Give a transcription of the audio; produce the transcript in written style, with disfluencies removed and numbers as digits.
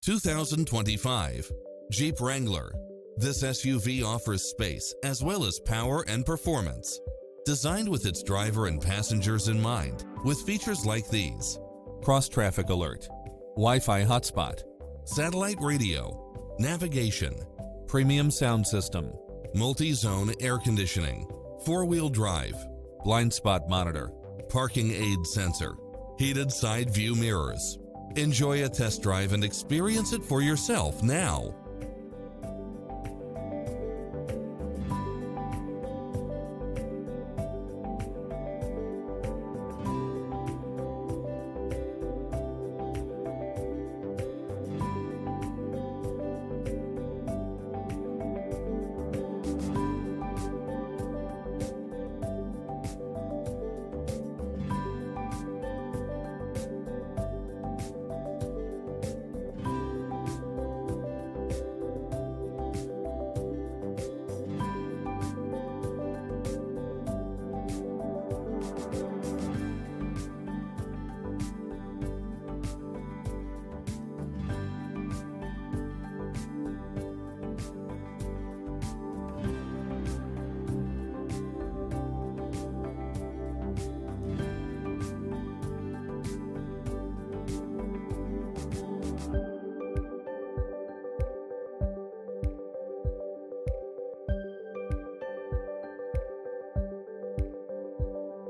2025 Jeep Wrangler. This SUV offers space as well as power and performance. Designed with its driver and passengers in mind, with features like these: cross-traffic alert, Wi-Fi hotspot, satellite radio, navigation, premium sound system, multi-zone air conditioning, four-wheel drive, blind spot monitor, parking aid sensor, heated side view mirrors. Enjoy a test drive and experience it for yourself now.